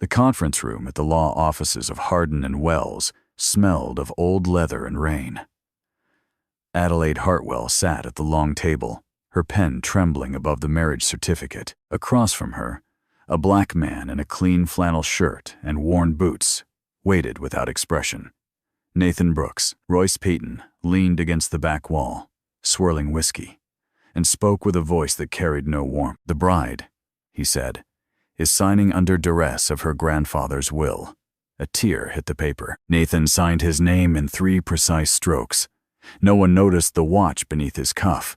The conference room at the law offices of Hardin and Wells smelled of old leather and rain. Adelaide Hartwell sat at the long table, her pen trembling above the marriage certificate. Across from her, a black man in a clean flannel shirt and worn boots waited without expression. Nathan Brooks, Royce Peyton, leaned against the back wall, swirling whiskey, and spoke with a voice that carried no warmth. "The bride," he said, "is signing under duress of her grandfather's will." A tear hit the paper. Nathan signed his name in 3 precise strokes. No one noticed the watch beneath his cuff.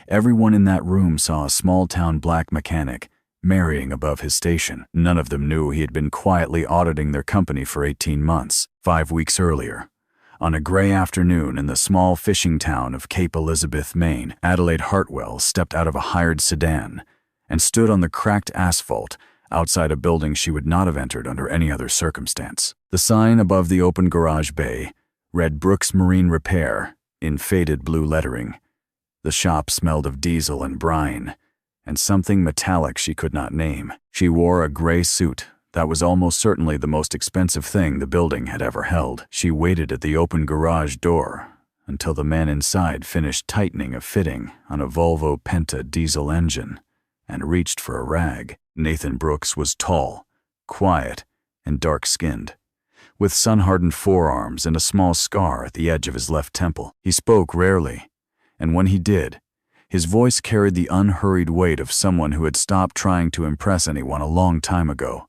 Everyone in that room saw a small-town black mechanic marrying above his station. None of them knew he had been quietly auditing their company for 18 months. 5 weeks earlier, on a gray afternoon in the small fishing town of Cape Elizabeth, Maine, Adelaide Hartwell stepped out of a hired sedan and stood on the cracked asphalt outside a building she would not have entered under any other circumstance. The sign above the open garage bay read Brooks Marine Repair in faded blue lettering. The shop smelled of diesel and brine, and something metallic she could not name. She wore a gray suit that was almost certainly the most expensive thing the building had ever held. She waited at the open garage door until the man inside finished tightening a fitting on a Volvo Penta diesel engine and reached for a rag. Nathan Brooks was tall, quiet, and dark-skinned, with sun-hardened forearms and a small scar at the edge of his left temple. He spoke rarely, and when he did, his voice carried the unhurried weight of someone who had stopped trying to impress anyone a long time ago.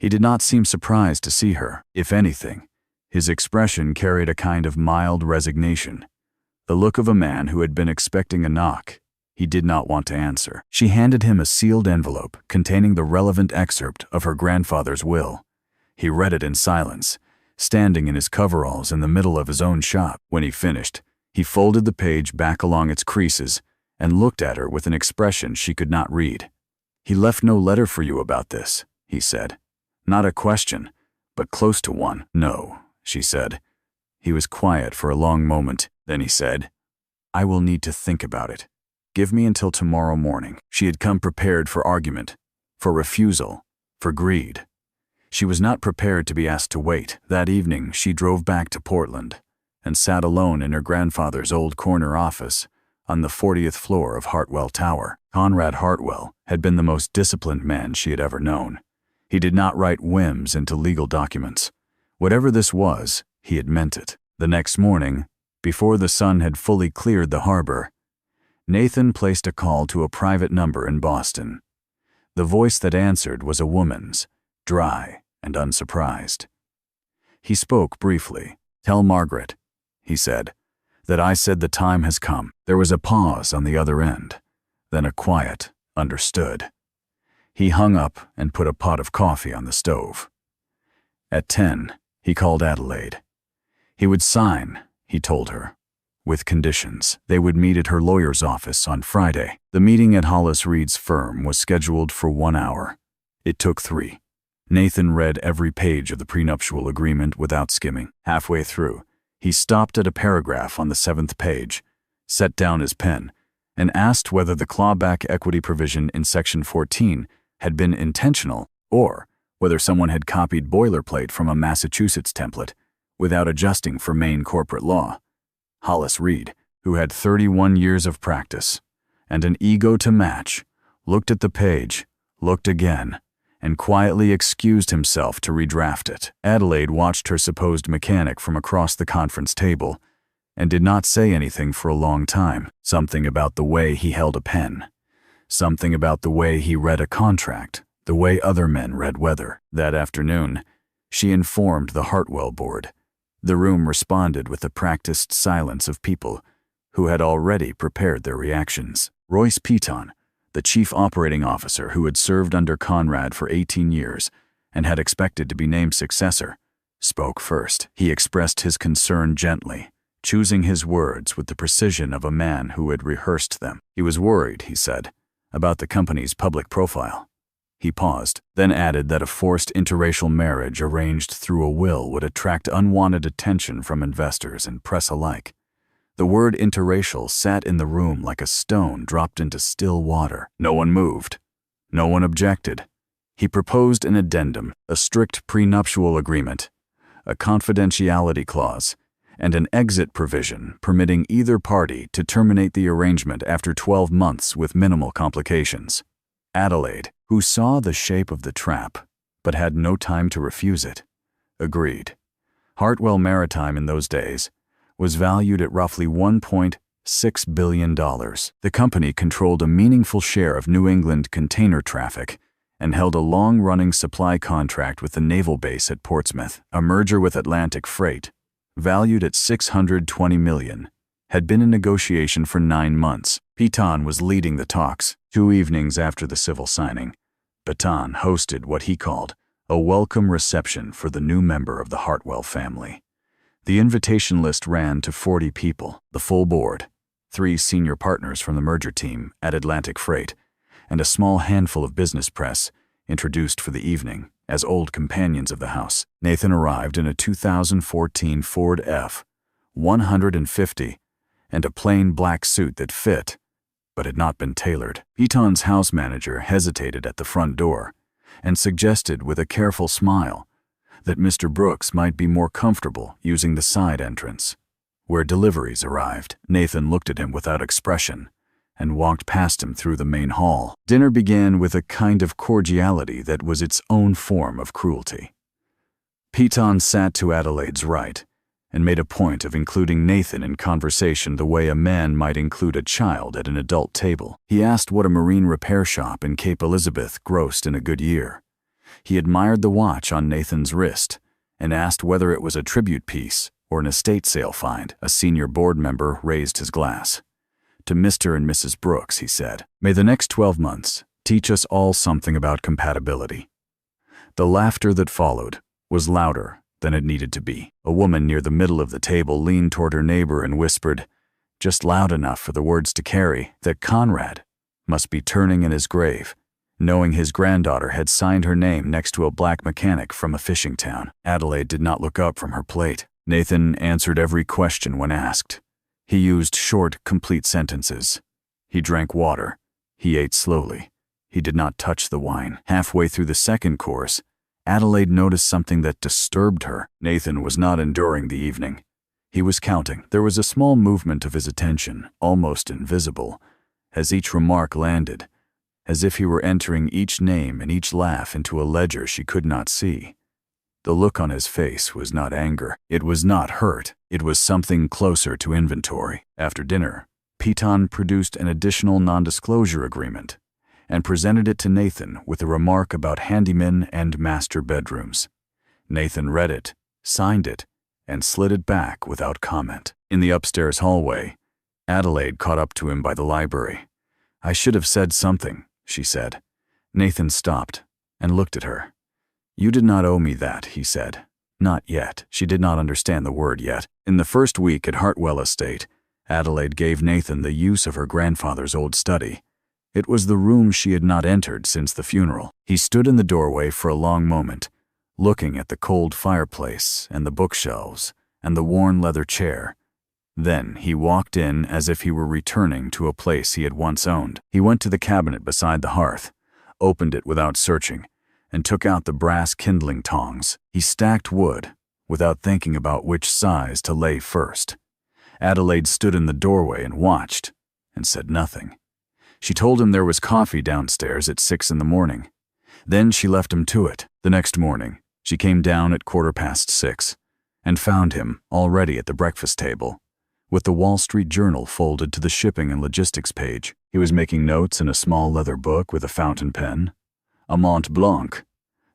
He did not seem surprised to see her. If anything, his expression carried a kind of mild resignation, the look of a man who had been expecting a knock he did not want to answer. She handed him a sealed envelope containing the relevant excerpt of her grandfather's will. He read it in silence, standing in his coveralls in the middle of his own shop. When he finished, he folded the page back along its creases and looked at her with an expression she could not read. "He left no letter for you about this," he said. "Not a question, but close to one." "No," she said. He was quiet for a long moment. Then he said, "I will need to think about it. Give me until tomorrow morning." She had come prepared for argument, for refusal, for greed. She was not prepared to be asked to wait. That evening, she drove back to Portland and sat alone in her grandfather's old corner office on the 40th floor of Hartwell Tower. Conrad Hartwell had been the most disciplined man she had ever known. He did not write whims into legal documents. Whatever this was, he had meant it. The next morning, before the sun had fully cleared the harbor, Nathan placed a call to a private number in Boston. The voice that answered was a woman's, dry and unsurprised. He spoke briefly. "Tell Margaret," he said, "that I said the time has come." There was a pause on the other end, then a quiet, "Understood." He hung up and put a pot of coffee on the stove. At 10, he called Adelaide. He would sign, he told her, with conditions. They would meet at her lawyer's office on Friday. The meeting at Hollis Reed's firm was scheduled for 1 hour. It took 3. Nathan read every page of the prenuptial agreement without skimming. Halfway through, he stopped at a paragraph on the 7th page, set down his pen, and asked whether the clawback equity provision in Section 14 had been intentional or whether someone had copied boilerplate from a Massachusetts template without adjusting for Maine corporate law. Hollis Reed, who had 31 years of practice and an ego to match, looked at the page, looked again, and quietly excused himself to redraft it. Adelaide watched her supposed mechanic from across the conference table and did not say anything for a long time. Something about the way he held a pen, something about the way he read a contract, the way other men read weather. That afternoon, she informed the Hartwell board. The room responded with the practiced silence of people who had already prepared their reactions. Royce Peyton, the chief operating officer who had served under Conrad for 18 years and had expected to be named successor, spoke first. He expressed his concern gently, choosing his words with the precision of a man who had rehearsed them. He was worried, he said, about the company's public profile. He paused, then added that a forced interracial marriage arranged through a will would attract unwanted attention from investors and press alike. The word interracial sat in the room like a stone dropped into still water. No one moved. No one objected. He proposed an addendum, a strict prenuptial agreement, a confidentiality clause, and an exit provision permitting either party to terminate the arrangement after 12 months with minimal complications. Adelaide, who saw the shape of the trap but had no time to refuse it, agreed. Hartwell Maritime in those days was valued at roughly $1.6 billion. The company controlled a meaningful share of New England container traffic and held a long-running supply contract with the naval base at Portsmouth. A merger with Atlantic Freight, valued at $620 million, had been in negotiation for 9 months. Piton was leading the talks. 2 evenings after the civil signing, Piton hosted what he called a welcome reception for the new member of the Hartwell family. The invitation list ran to 40 people, the full board, 3 senior partners from the merger team at Atlantic Freight, and a small handful of business press introduced for the evening as old companions of the house. Nathan arrived in a 2014 Ford F-150 and a plain black suit that fit, but had not been tailored. Piton's house manager hesitated at the front door and suggested with a careful smile that Mr. Brooks might be more comfortable using the side entrance, where deliveries arrived. Nathan looked at him without expression and walked past him through the main hall. Dinner began with a kind of cordiality that was its own form of cruelty. Piton sat to Adelaide's right and made a point of including Nathan in conversation the way a man might include a child at an adult table. He asked what a marine repair shop in Cape Elizabeth grossed in a good year. He admired the watch on Nathan's wrist and asked whether it was a tribute piece or an estate sale find. A senior board member raised his glass. To Mr. and Mrs. Brooks, he said, "May the next 12 months teach us all something about compatibility." The laughter that followed was louder than it needed to be. A woman near the middle of the table leaned toward her neighbor and whispered, just loud enough for the words to carry, that Conrad must be turning in his grave, knowing his granddaughter had signed her name next to a black mechanic from a fishing town. Adelaide did not look up from her plate. Nathan answered every question when asked. He used short, complete sentences. He drank water. He ate slowly. He did not touch the wine. Halfway through the second course, Adelaide noticed something that disturbed her. Nathan was not enduring the evening. He was counting. There was a small movement of his attention, almost invisible, as each remark landed, as if he were entering each name and each laugh into a ledger she could not see. The look on his face was not anger. It was not hurt. It was something closer to inventory. After dinner, Piton produced an additional non-disclosure agreement and presented it to Nathan with a remark about handymen and master bedrooms. Nathan read it, signed it, and slid it back without comment. In the upstairs hallway, Adelaide caught up to him by the library. "I should have said something," she said. Nathan stopped and looked at her. "You did not owe me that," he said. "Not yet." She did not understand the word yet. In the first week at Hartwell Estate, Adelaide gave Nathan the use of her grandfather's old study. It was the room she had not entered since the funeral. He stood in the doorway for a long moment, looking at the cold fireplace and the bookshelves and the worn leather chair. Then he walked in as if he were returning to a place he had once owned. He went to the cabinet beside the hearth, opened it without searching, and took out the brass kindling tongs. He stacked wood without thinking about which size to lay first. Adelaide stood in the doorway and watched and said nothing. She told him there was coffee downstairs at 6 in the morning. Then she left him to it. The next morning, she came down at 6:15 and found him already at the breakfast table, with the Wall Street Journal folded to the shipping and logistics page. He was making notes in a small leather book with a fountain pen, a Mont Blanc,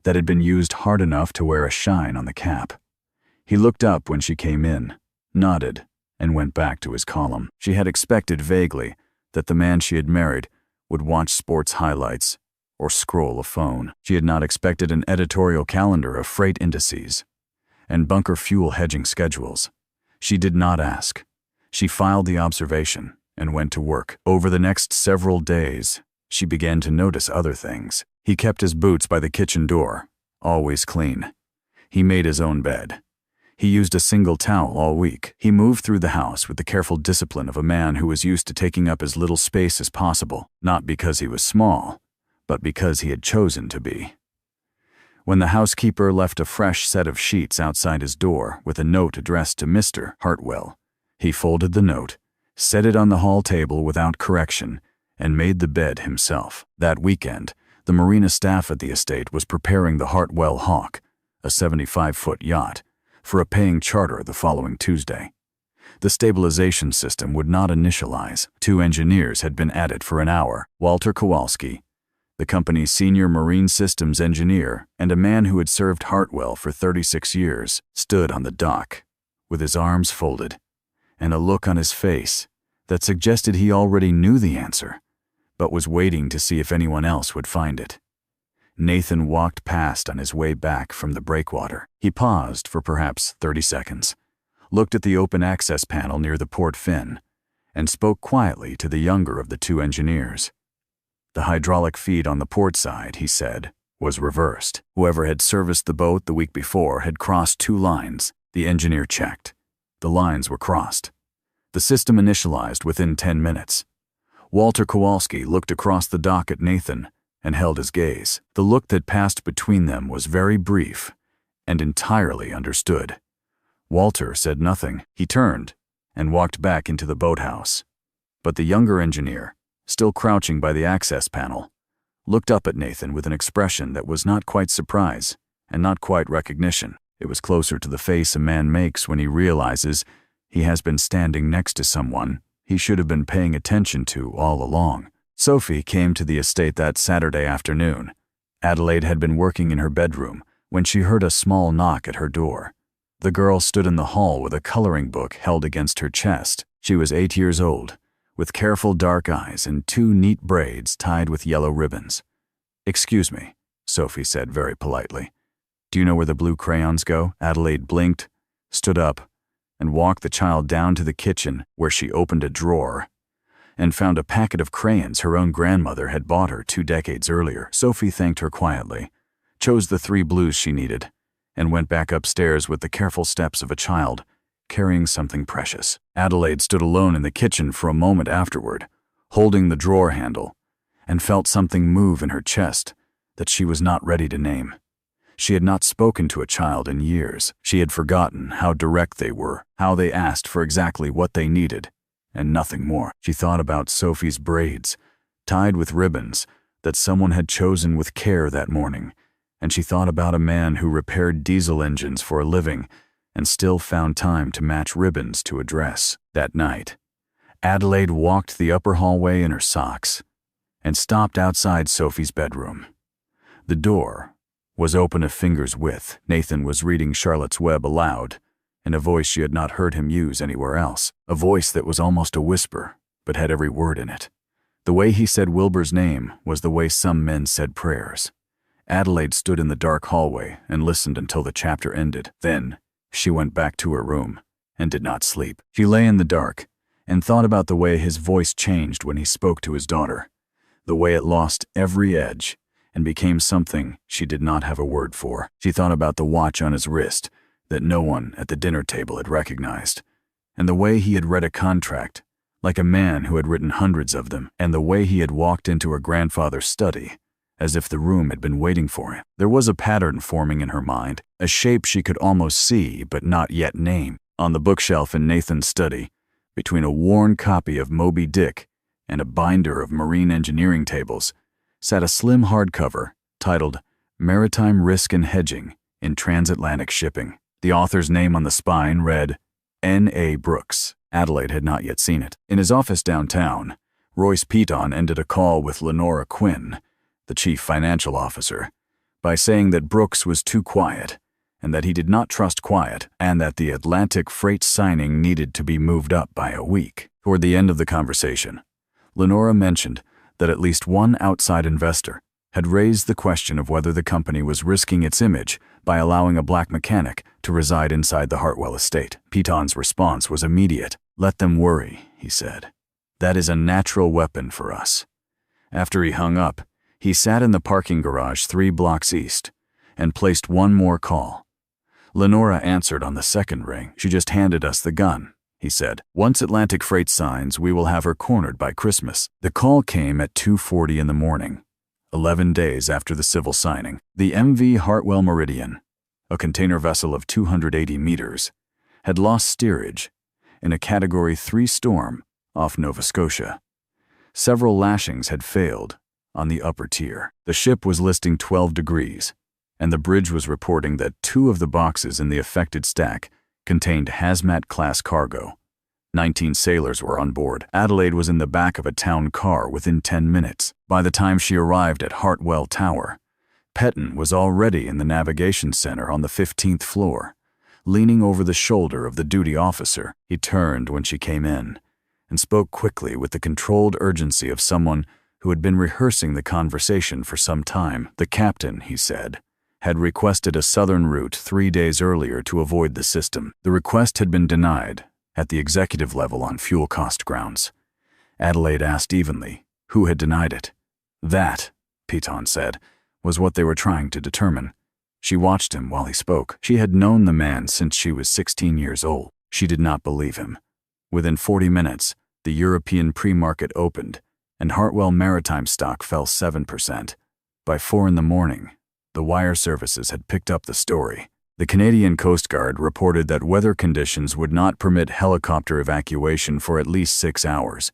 that had been used hard enough to wear a shine on the cap. He looked up when she came in, nodded, and went back to his column. She had expected vaguely that the man she had married would watch sports highlights or scroll a phone. She had not expected an editorial calendar of freight indices and bunker fuel hedging schedules. She did not ask. She filed the observation and went to work. Over the next several days, she began to notice other things. He kept his boots by the kitchen door, always clean. He made his own bed. He used a single towel all week. He moved through the house with the careful discipline of a man who was used to taking up as little space as possible, not because he was small, but because he had chosen to be. When the housekeeper left a fresh set of sheets outside his door with a note addressed to Mr. Hartwell, he folded the note, set it on the hall table without correction, and made the bed himself. That weekend, the marina staff at the estate was preparing the Hartwell Hawk, a 75-foot yacht, for a paying charter the following Tuesday. The stabilization system would not initialize. 2 engineers had been at it for an hour. Walter Kowalski, the company's senior marine systems engineer and a man who had served Hartwell for 36 years, stood on the dock, with his arms folded, and a look on his face that suggested he already knew the answer, but was waiting to see if anyone else would find it. Nathan walked past on his way back from the breakwater. He paused for perhaps 30 seconds, looked at the open access panel near the port fin, and spoke quietly to the younger of the 2 engineers. The hydraulic feed on the port side, he said, was reversed. Whoever had serviced the boat the week before had crossed 2 lines. The engineer checked. The lines were crossed. The system initialized within 10 minutes. Walter Kowalski looked across the dock at Nathan and held his gaze. The look that passed between them was very brief and entirely understood. Walter said nothing. He turned and walked back into the boathouse. But the younger engineer, still crouching by the access panel, looked up at Nathan with an expression that was not quite surprise and not quite recognition. It was closer to the face a man makes when he realizes he has been standing next to someone he should have been paying attention to all along. Sophie came to the estate that Saturday afternoon. Adelaide had been working in her bedroom when she heard a small knock at her door. The girl stood in the hall with a coloring book held against her chest. She was 8 years old, with careful dark eyes and 2 neat braids tied with yellow ribbons. "Excuse me," Sophie said very politely. "Do you know where the blue crayons go?" Adelaide blinked, stood up, and walked the child down to the kitchen, where she opened a drawer and found a packet of crayons her own grandmother had bought her 2 decades earlier. Sophie thanked her quietly, chose the 3 blues she needed, and went back upstairs with the careful steps of a child carrying something precious. Adelaide stood alone in the kitchen for a moment afterward, holding the drawer handle, and felt something move in her chest that she was not ready to name. She had not spoken to a child in years. She had forgotten how direct they were, how they asked for exactly what they needed, and nothing more. She thought about Sophie's braids, tied with ribbons that someone had chosen with care that morning, and she thought about a man who repaired diesel engines for a living and still found time to match ribbons to a dress. That night, Adelaide walked the upper hallway in her socks and stopped outside Sophie's bedroom. The door was open a finger's width. Nathan was reading Charlotte's Web aloud, in a voice she had not heard him use anywhere else, a voice that was almost a whisper, but had every word in it. The way he said Wilbur's name was the way some men said prayers. Adelaide stood in the dark hallway and listened until the chapter ended. Then she went back to her room and did not sleep. She lay in the dark and thought about the way his voice changed when he spoke to his daughter, the way it lost every edge and became something she did not have a word for. She thought about the watch on his wrist that no one at the dinner table had recognized, and the way he had read a contract like a man who had written hundreds of them, and the way he had walked into her grandfather's study as if the room had been waiting for him. There was a pattern forming in her mind, a shape she could almost see but not yet name. On the bookshelf in Nathan's study, between a worn copy of Moby Dick and a binder of marine engineering tables, sat a slim hardcover titled Maritime Risk and Hedging in Transatlantic Shipping. The author's name on the spine read N.A. Brooks. Adelaide had not yet seen it. In his office downtown, Royce Piton ended a call with Lenora Quinn, the chief financial officer, by saying that Brooks was too quiet and that he did not trust quiet, and that the Atlantic freight signing needed to be moved up by a week. Toward the end of the conversation, Lenora mentioned that at least one outside investor had raised the question of whether the company was risking its image by allowing a black mechanic to reside inside the Hartwell estate. Piton's response was immediate. "Let them worry," he said. "That is a natural weapon for us." After he hung up, he sat in the parking garage 3 blocks east and placed one more call. Lenora answered on the second ring. "She just handed us the gun," he said. "Once Atlantic Freight signs, we will have her cornered by Christmas." The call came at 2:40 in the morning, 11 days after the civil signing. The MV Hartwell Meridian, a container vessel of 280 meters, had lost steerage in a Category 3 storm off Nova Scotia. Several lashings had failed on the upper tier. The ship was listing 12 degrees, and the bridge was reporting that 2 of the boxes in the affected stack contained hazmat-class cargo. 19 sailors were on board. Adelaide was in the back of a town car within 10 minutes. By the time she arrived at Hartwell Tower, Petton was already in the navigation center on the 15th floor, leaning over the shoulder of the duty officer. He turned when she came in and spoke quickly with the controlled urgency of someone who had been rehearsing the conversation for some time. The captain, he said, had requested a southern route 3 days earlier to avoid the system. The request had been denied at the executive level on fuel cost grounds. Adelaide asked evenly who had denied it. That, Petton said, was what they were trying to determine. She watched him while he spoke. She had known the man since she was 16 years old. She did not believe him. Within 40 minutes, the European pre-market opened, and Hartwell Maritime stock fell 7%. By 4 in the morning, the wire services had picked up the story. The Canadian Coast Guard reported that weather conditions would not permit helicopter evacuation for at least 6 hours.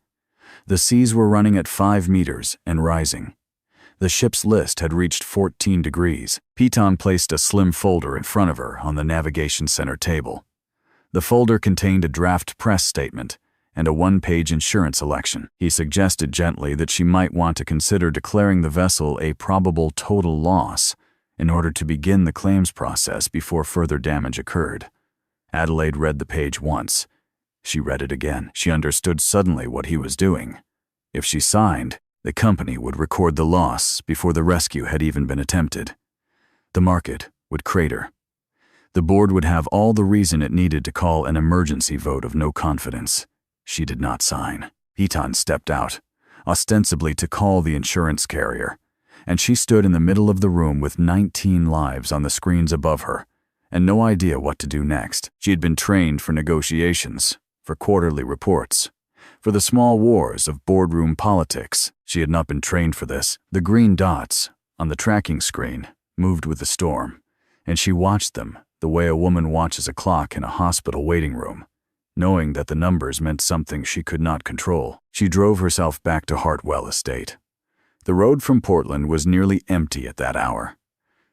The seas were running at 5 meters and rising. The ship's list had reached 14 degrees. Petton placed a slim folder in front of her on the navigation center table. The folder contained a draft press statement and a 1-page insurance election. He suggested gently that she might want to consider declaring the vessel a probable total loss in order to begin the claims process before further damage occurred. Adelaide read the page once. She read it again. She understood suddenly what he was doing. If she signed, the company would record the loss before the rescue had even been attempted. The market would crater. The board would have all the reason it needed to call an emergency vote of no confidence. She did not sign. Petton stepped out, ostensibly to call the insurance carrier, and she stood in the middle of the room with 19 lives on the screens above her, and no idea what to do next. She had been trained for negotiations, for quarterly reports, for the small wars of boardroom politics. She had not been trained for this. The green dots on the tracking screen moved with the storm, and she watched them the way a woman watches a clock in a hospital waiting room, knowing that the numbers meant something she could not control. She drove herself back to Hartwell Estate. The road from Portland was nearly empty at that hour.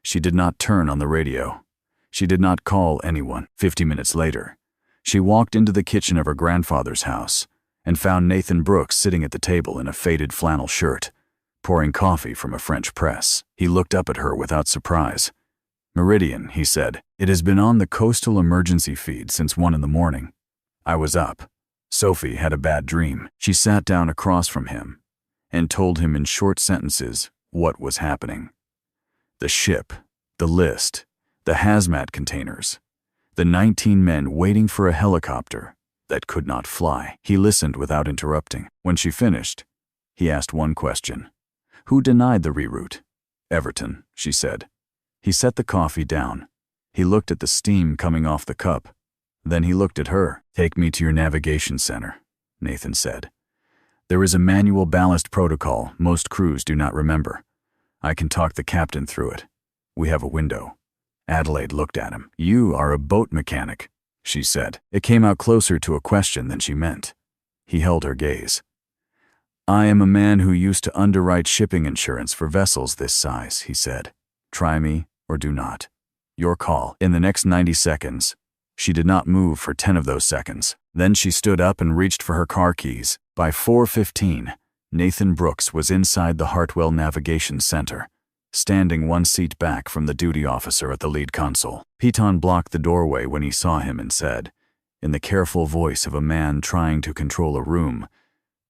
She did not turn on the radio. She did not call anyone. 50 minutes later, she walked into the kitchen of her grandfather's house and found Nathan Brooks sitting at the table in a faded flannel shirt, pouring coffee from a French press. He looked up at her without surprise. "Meridian," he said. "It has been on the coastal emergency feed since 1 in the morning. I was up. Sophie had a bad dream." She sat down across from him and told him in short sentences what was happening. The ship, the list, the hazmat containers, the 19 men waiting for a helicopter that could not fly. He listened without interrupting. When she finished, he asked one question. "Who denied the reroute?" "Everton," she said. He set the coffee down. He looked at the steam coming off the cup. Then he looked at her. "Take me to your navigation center," Nathan said. "There is a manual ballast protocol most crews do not remember. I can talk the captain through it. We have a window." Adelaide looked at him. "You are a boat mechanic," she said. It came out closer to a question than she meant. He held her gaze. "I am a man who used to underwrite shipping insurance for vessels this size," he said. "Try me or do not. Your call." In the next 90 seconds, she did not move for 10 of those seconds. Then she stood up and reached for her car keys. By 4:15, Nathan Brooks was inside the Hartwell Navigation Center, standing 1 seat back from the duty officer at the lead console. Petton blocked the doorway when he saw him and said, in the careful voice of a man trying to control a room,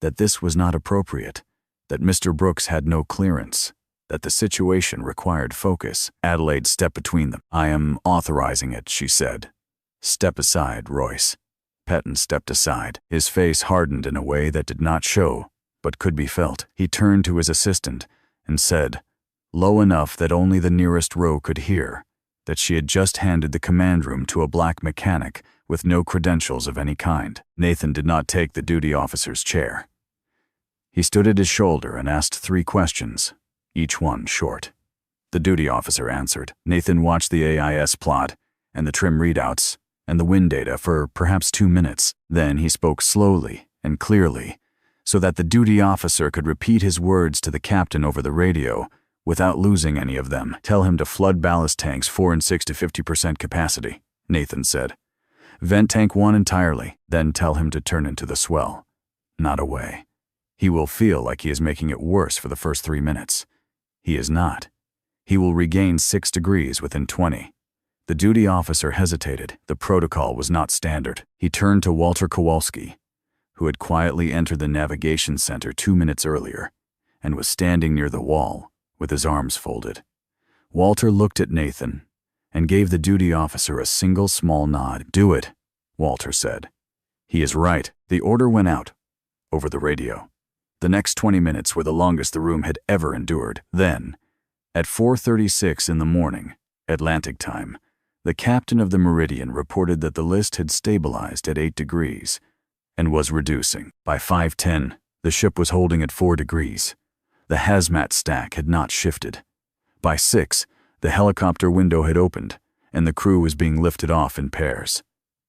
that this was not appropriate, that Mr. Brooks had no clearance, that the situation required focus. Adelaide stepped between them. "I am authorizing it," she said. "Step aside, Royce." Petton stepped aside. His face hardened in a way that did not show, but could be felt. He turned to his assistant and said, low enough that only the nearest row could hear, that she had just handed the command room to a black mechanic with no credentials of any kind. Nathan did not take the duty officer's chair. He stood at his shoulder and asked 3 questions, each one short. The duty officer answered. Nathan watched the AIS plot and the trim readouts and the wind data for perhaps 2 minutes. Then he spoke slowly and clearly so that the duty officer could repeat his words to the captain over the radio without losing any of them. "Tell him to flood ballast tanks 4 and 6 to 50% capacity," Nathan said. "Vent tank 1 entirely, then tell him to turn into the swell, not away. He will feel like he is making it worse for the first 3 minutes. He is not. He will regain 6 degrees within 20. The duty officer hesitated. The protocol was not standard. He turned to Walter Kowalski, who had quietly entered the navigation center 2 minutes earlier and was standing near the wall with his arms folded. Walter looked at Nathan and gave the duty officer a single small nod. "Do it," Walter said. "He is right." The order went out over the radio. The next 20 minutes were the longest the room had ever endured. Then, at 4:36 in the morning, Atlantic time, the captain of the Meridian reported that the list had stabilized at 8 degrees and was reducing. By 5:10, the ship was holding at 4 degrees. The hazmat stack had not shifted. By 6, the helicopter window had opened, and the crew was being lifted off in pairs.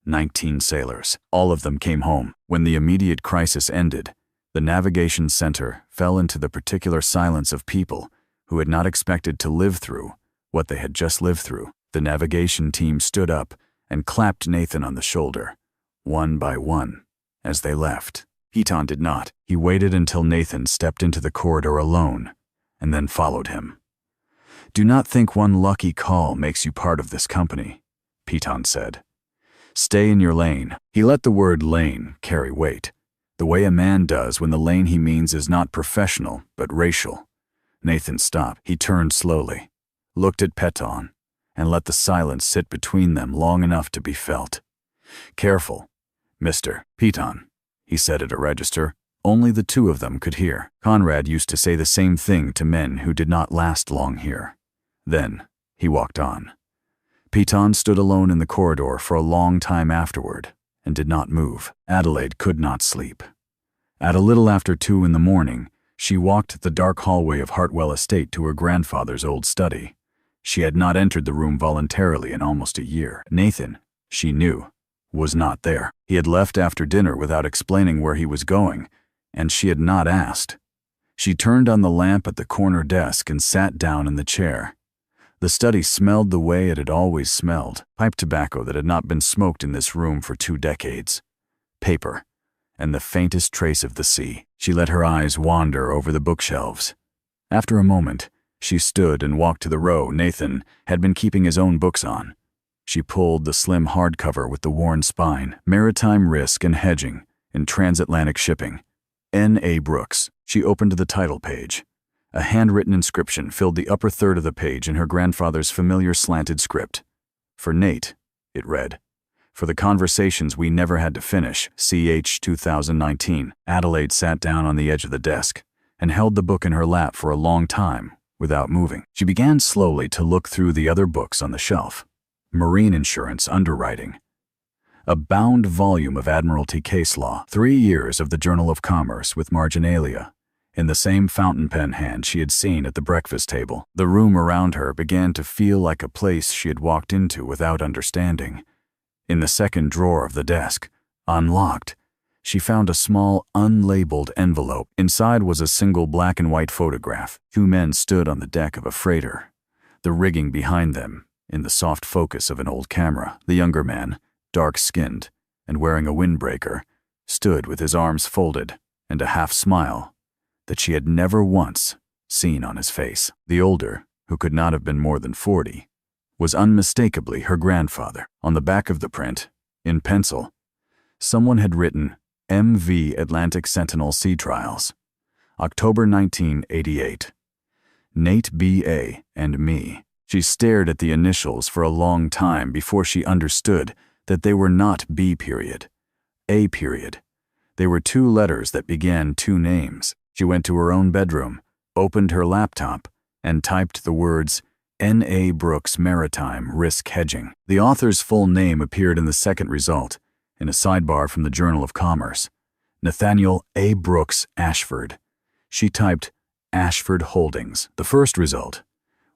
19 sailors. All of them came home. When the immediate crisis ended, the navigation center fell into the particular silence of people who had not expected to live through what they had just lived through. The navigation team stood up and clapped Nathan on the shoulder, one by one, as they left. Piton did not. He waited until Nathan stepped into the corridor alone, and then followed him. "Do not think one lucky call makes you part of this company," Piton said. "Stay in your lane." He let the word lane carry weight, the way a man does when the lane he means is not professional, but racial. Nathan stopped. He turned slowly, looked at Piton, and let the silence sit between them long enough to be felt. "Careful, Mr. Piton," he said at a register. Only the two of them could hear. Conrad used to say the same thing to men who did not last long here. Then he walked on. Piton stood alone in the corridor for a long time afterward and did not move. Adelaide could not sleep. At a little after 2 in the morning, she walked the dark hallway of Hartwell Estate to her grandfather's old study. She had not entered the room voluntarily in almost a year. Nathan, she knew, was not there. He had left after dinner without explaining where he was going, and she had not asked. She turned on the lamp at the corner desk and sat down in the chair. The study smelled the way it had always smelled, pipe tobacco that had not been smoked in this room for 2 decades, paper, and the faintest trace of the sea. She let her eyes wander over the bookshelves. After a moment, she stood and walked to the row Nathan had been keeping his own books on. She pulled the slim hardcover with the worn spine, Maritime Risk and Hedging in Transatlantic Shipping. N.A. Brooks. She opened the title page. A handwritten inscription filled the upper third of the page in her grandfather's familiar slanted script. "For Nate," it read. "For the conversations we never had to finish, CH 2019. Adelaide sat down on the edge of the desk and held the book in her lap for a long time without moving. She began slowly to look through the other books on the shelf. Marine Insurance Underwriting. A bound volume of Admiralty case law. 3 years of the Journal of Commerce with marginalia. In the same fountain pen hand she had seen at the breakfast table. The room around her began to feel like a place she had walked into without understanding. In the second drawer of the desk, unlocked, she found a small, unlabeled envelope. Inside was a single black and white photograph. 2 men stood on the deck of a freighter, the rigging behind them in the soft focus of an old camera. The younger man, dark-skinned and wearing a windbreaker, stood with his arms folded and a half-smile that she had never once seen on his face. The older, who could not have been more than 40, was unmistakably her grandfather. On the back of the print, in pencil, someone had written, "M.V. Atlantic Sentinel Sea Trials, October 1988. Nate B.A. and me." She stared at the initials for a long time before she understood that they were not B period, A period. They were 2 letters that began 2 names. She went to her own bedroom, opened her laptop, and typed the words, N.A. Brooks Maritime Risk Hedging. The author's full name appeared in the second result, in a sidebar from the Journal of Commerce. Nathaniel A. Brooks Ashford. She typed Ashford Holdings. The first result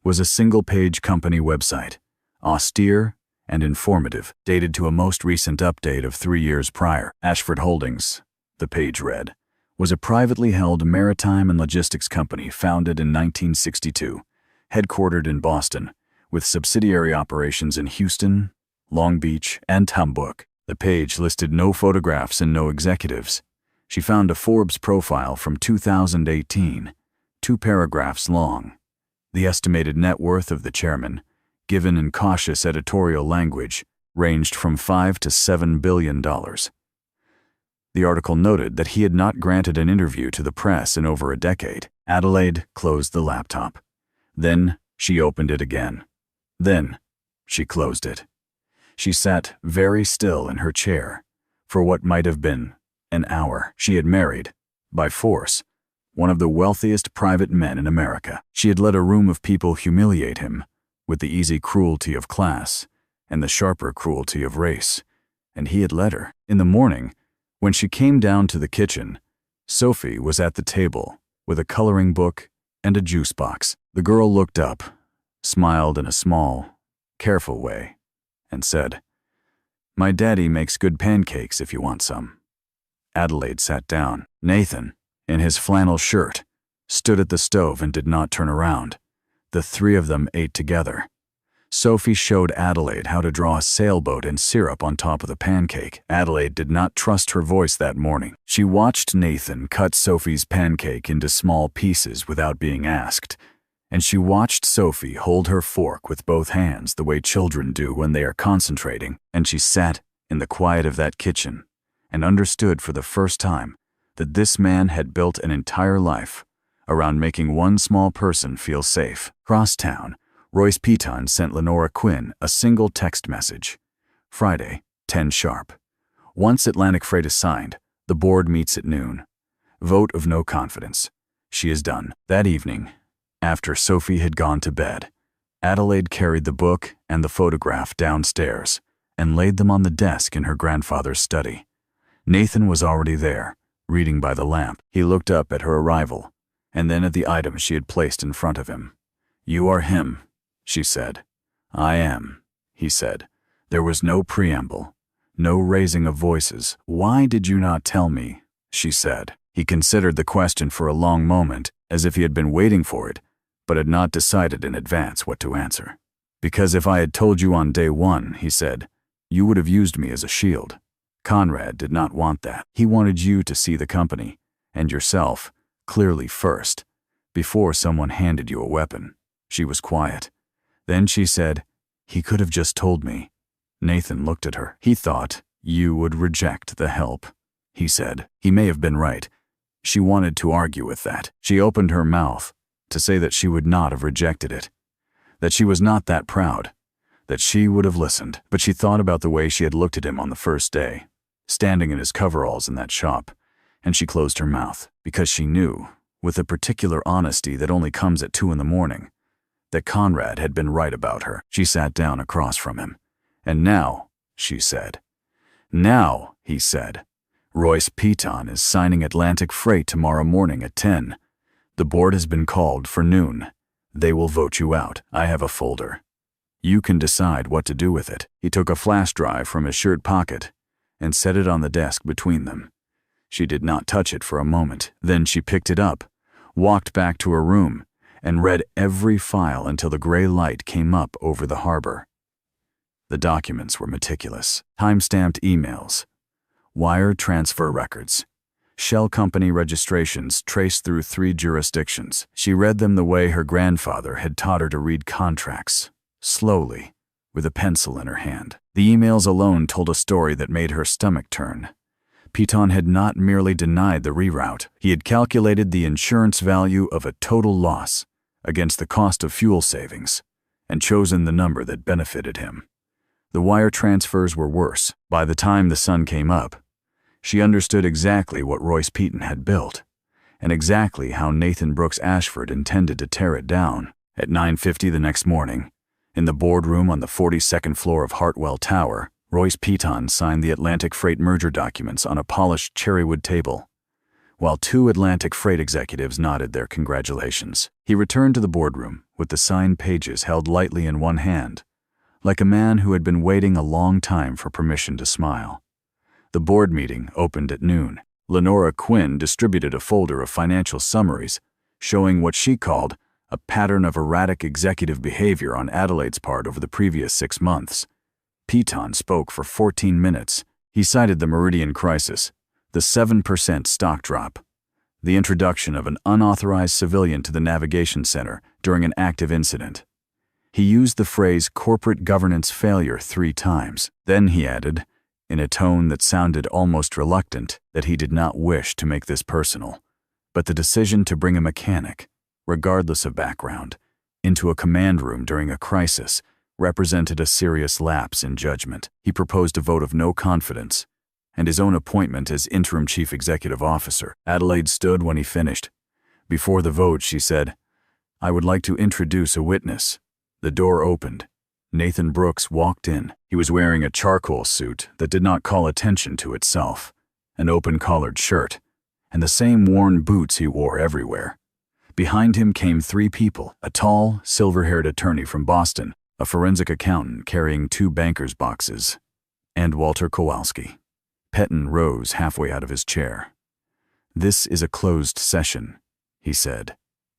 was a single-page company website, austere and informative, dated to a most recent update of 3 years prior. Ashford Holdings, the page read, was a privately held maritime and logistics company founded in 1962, headquartered in Boston, with subsidiary operations in Houston, Long Beach, and Hamburg. The page listed no photographs and no executives. She found a Forbes profile from 2018, 2 paragraphs long. The estimated net worth of the chairman, given in cautious editorial language, ranged from $5 to $7 billion. The article noted that he had not granted an interview to the press in over a decade. Adelaide closed the laptop. Then she opened it again. Then she closed it. She sat very still in her chair for what might have been an hour. She had married, by force, one of the wealthiest private men in America. She had let a room of people humiliate him with the easy cruelty of class and the sharper cruelty of race, and he had let her. In the morning, when she came down to the kitchen, Sophie was at the table with a coloring book and a juice box. The girl looked up, smiled in a small, careful way, and said, "My daddy makes good pancakes if you want some." Adelaide sat down. Nathan, in his flannel shirt, stood at the stove and did not turn around. The 3 of them ate together. Sophie showed Adelaide how to draw a sailboat and syrup on top of the pancake. Adelaide did not trust her voice that morning. She watched Nathan cut Sophie's pancake into small pieces without being asked, and she watched Sophie hold her fork with both hands the way children do when they are concentrating, and she sat in the quiet of that kitchen and understood for the first time that this man had built an entire life around making one small person feel safe. Crosstown, Royce Piton sent Lenora Quinn a single text message. Friday, 10 sharp. Once Atlantic Freight is signed, the board meets at noon. Vote of no confidence. She is done. That evening, after Sophie had gone to bed, Adelaide carried the book and the photograph downstairs and laid them on the desk in her grandfather's study. Nathan was already there, reading by the lamp. He looked up at her arrival, and then at the item she had placed in front of him. "You are him," she said. "I am," he said. There was no preamble, no raising of voices. "Why did you not tell me?" she said. He considered the question for a long moment, as if he had been waiting for it, but had not decided in advance what to answer. "Because if I had told you on day 1, he said, "you would have used me as a shield. Conrad did not want that. He wanted you to see the company, and yourself, clearly first, before someone handed you a weapon." She was quiet. Then she said, "He could have just told me." Nathan looked at her. "He thought you would reject the help," he said. He may have been right. She wanted to argue with that. She opened her mouth to say that she would not have rejected it, that she was not that proud, that she would have listened. But she thought about the way she had looked at him on the first day, standing in his coveralls in that shop, and she closed her mouth, because she knew, with a particular honesty that only comes at 2 in the morning, that Conrad had been right about her. She sat down across from him. "And now," she said. "Now," he said, "Royce Piton is signing Atlantic Freight tomorrow morning at 10. The board has been called for noon. They will vote you out. I have a folder. You can decide what to do with it." He took a flash drive from his shirt pocket and set it on the desk between them. She did not touch it for a moment. Then she picked it up, walked back to her room, and read every file until the gray light came up over the harbor. The documents were meticulous. Time-stamped emails, wire transfer records, shell company registrations traced through 3 jurisdictions. She read them the way her grandfather had taught her to read contracts, slowly, with a pencil in her hand. The emails alone told a story that made her stomach turn. Piton had not merely denied the reroute. He had calculated the insurance value of a total loss against the cost of fuel savings and chosen the number that benefited him. The wire transfers were worse. By the time the sun came up, she understood exactly what Royce Piton had built and exactly how Nathan Brooks Ashford intended to tear it down. At 9:50 the next morning, in the boardroom on the 42nd floor of Hartwell Tower, Royce Piton signed the Atlantic Freight merger documents on a polished cherrywood table. while two Atlantic freight executives nodded their congratulations. He returned to the boardroom with the signed pages held lightly in one hand, like a man who had been waiting a long time for permission to smile. The board meeting opened at noon. Lenora Quinn distributed a folder of financial summaries showing what she called a pattern of erratic executive behavior on Adelaide's part over the previous 6 months. Piton spoke for 14 minutes. He cited the Meridian crisis, the 7% stock drop, the introduction of an unauthorized civilian to the navigation center during an active incident. He used the phrase corporate governance failure 3 times. Then he added, in a tone that sounded almost reluctant, that he did not wish to make this personal, but the decision to bring a mechanic, regardless of background, into a command room during a crisis represented a serious lapse in judgment. He proposed a vote of no confidence and his own appointment as interim chief executive officer. Adelaide stood when he finished. Before the vote, she said, "I would like to introduce a witness." The door opened. Nathan Brooks walked in. He was wearing a charcoal suit that did not call attention to itself, an open-collared shirt, and the same worn boots he wore everywhere. Behind him came 3 people, a tall, silver-haired attorney from Boston, a forensic accountant carrying 2 banker's boxes, and Walter Kowalski. Pettin rose halfway out of his chair. "This is a closed session," he said.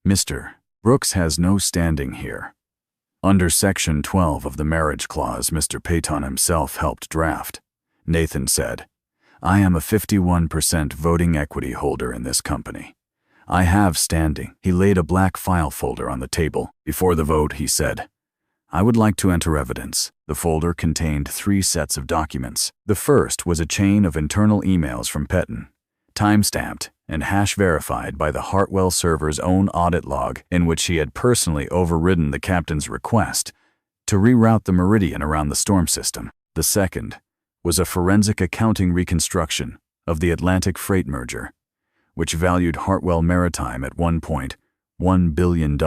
"Mr. Brooks has no standing here." Under Section 12 of the marriage clause Mr. Piton himself helped draft, Nathan said, "I am a 51% voting equity holder in this company. I have standing." He laid a black file folder on the table. Before the vote, he said, "I would like to enter evidence." The folder contained 3 sets of documents. The first was a chain of internal emails from Pettin, time-stamped and hash-verified by the Hartwell server's own audit log, in which he had personally overridden the captain's request to reroute the Meridian around the storm system. The second was a forensic accounting reconstruction of the Atlantic freight merger, which valued Hartwell Maritime at $1.1 billion,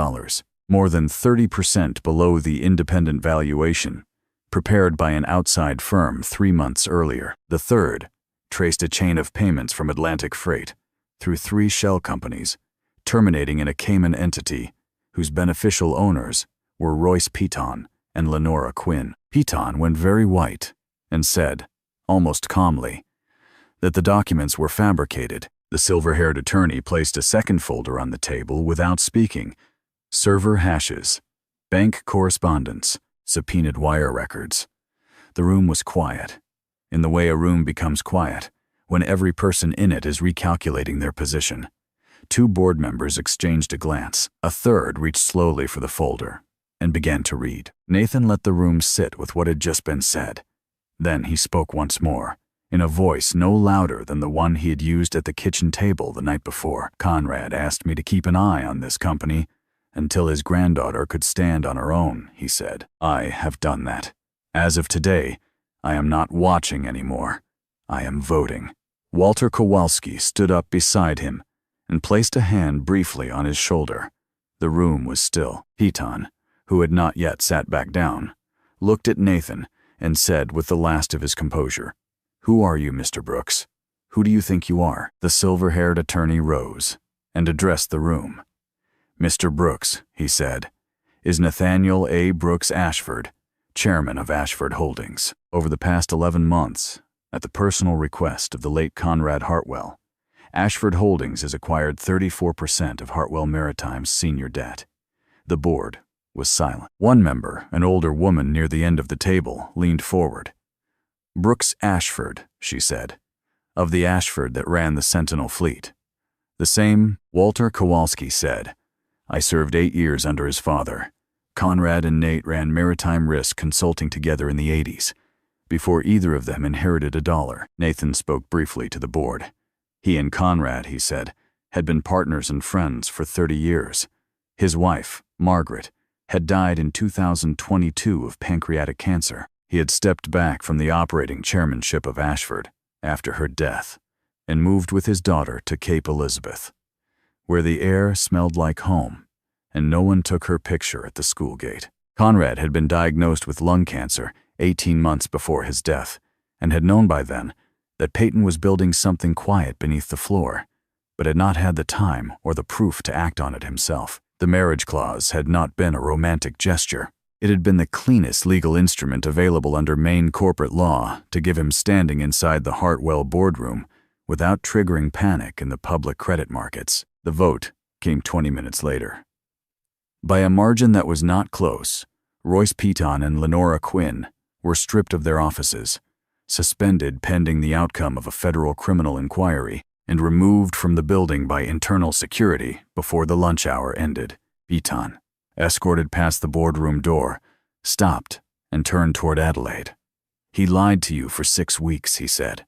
more than 30% below the independent valuation prepared by an outside firm 3 months earlier. The third traced a chain of payments from Atlantic Freight through 3 shell companies, terminating in a Cayman entity whose beneficial owners were Royce Piton and Lenora Quinn. Piton went very white and said, almost calmly, that the documents were fabricated. The silver-haired attorney placed a second folder on the table without speaking. Server hashes, bank correspondence, subpoenaed wire records. The room was quiet, in the way a room becomes quiet when every person in it is recalculating their position. 2 board members exchanged a glance. A third reached slowly for the folder and began to read. Nathan let the room sit with what had just been said. Then he spoke once more, in a voice no louder than the one he had used at the kitchen table the night before. "Conrad asked me to keep an eye on this company until his granddaughter could stand on her own," he said. "I have done that. As of today, I am not watching anymore. I am voting." Walter Kowalski stood up beside him and placed a hand briefly on his shoulder. The room was still. Piton, who had not yet sat back down, looked at Nathan and said with the last of his composure, "Who are you, Mr. Brooks? Who do you think you are?" The silver-haired attorney rose and addressed the room. "Mr. Brooks," he said, "is Nathaniel A. Brooks Ashford, chairman of Ashford Holdings. Over the past 11 months, at the personal request of the late Conrad Hartwell, Ashford Holdings has acquired 34% of Hartwell Maritime's senior debt." The board was silent. One member, an older woman near the end of the table, leaned forward. "Brooks Ashford," she said, "of the Ashford that ran the Sentinel fleet." "The same," Walter Kowalski said. "I served 8 years under his father. Conrad and Nate ran Maritime Risk Consulting together in the 80s, before either of them inherited a dollar." Nathan spoke briefly to the board. He and Conrad, he said, had been partners and friends for 30 years. His wife, Margaret, had died in 2022 of pancreatic cancer. He had stepped back from the operating chairmanship of Ashford after her death and moved with his daughter to Cape Elizabeth, where the air smelled like home and no one took her picture at the school gate. Conrad had been diagnosed with lung cancer 18 months before his death and had known by then that Peyton was building something quiet beneath the floor, but had not had the time or the proof to act on it himself. The marriage clause had not been a romantic gesture. It had been the cleanest legal instrument available under Maine corporate law to give him standing inside the Hartwell boardroom without triggering panic in the public credit markets. The vote came 20 minutes later. By a margin that was not close, Royce Piton and Lenora Quinn were stripped of their offices, suspended pending the outcome of a federal criminal inquiry, and removed from the building by internal security before the lunch hour ended. Piton, escorted past the boardroom door, stopped and turned toward Adelaide. "He lied to you for 6 weeks," he said.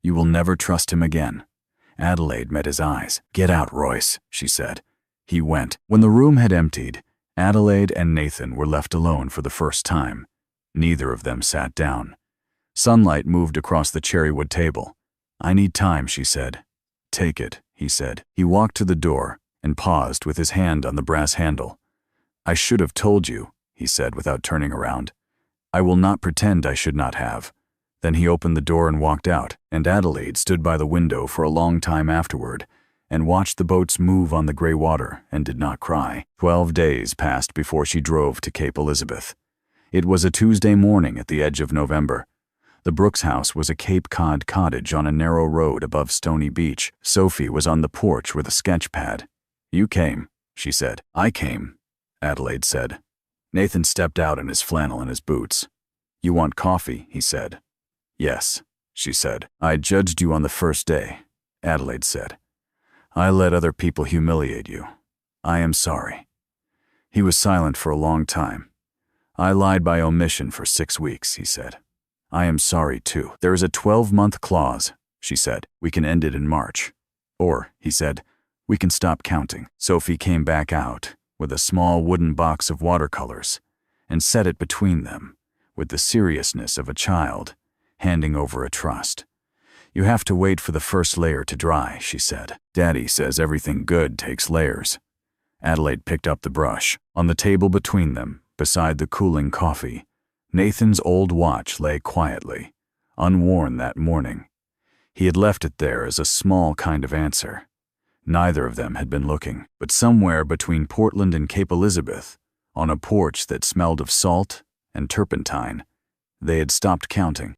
"You will never trust him again." Adelaide met his eyes. "Get out, Royce," she said. He went. When the room had emptied, Adelaide and Nathan were left alone for the first time. Neither of them sat down. Sunlight moved across the cherrywood table. "I need time," she said. "Take it," he said. He walked to the door and paused with his hand on the brass handle. "I should have told you," he said without turning around. "I will not pretend I should not have." Then he opened the door and walked out, and Adelaide stood by the window for a long time afterward and watched the boats move on the gray water and did not cry. 12 days passed before she drove to Cape Elizabeth. It was a Tuesday morning at the edge of November. The Brooks house was a Cape Cod cottage on a narrow road above Stony Beach. Sophie was on the porch with a sketch pad. "You came," she said. "I came," Adelaide said. Nathan stepped out in his flannel and his boots. "You want coffee?" he said. "Yes," she said. "I judged you on the first day," Adelaide said. "I let other people humiliate you. I am sorry." He was silent for a long time. "I lied by omission for 6 weeks," he said. "I am sorry too." "There is a 12-month clause," she said. "We can end it in March. Or," he said, "we can stop counting." Sophie came back out with a small wooden box of watercolors and set it between them with the seriousness of a child handing over a trust. "You have to wait for the first layer to dry," she said. "Daddy says everything good takes layers." Adelaide picked up the brush. On the table between them, beside the cooling coffee, Nathan's old watch lay quietly, unworn that morning. He had left it there as a small kind of answer. Neither of them had been looking, but somewhere between Portland and Cape Elizabeth, on a porch that smelled of salt and turpentine, they had stopped counting.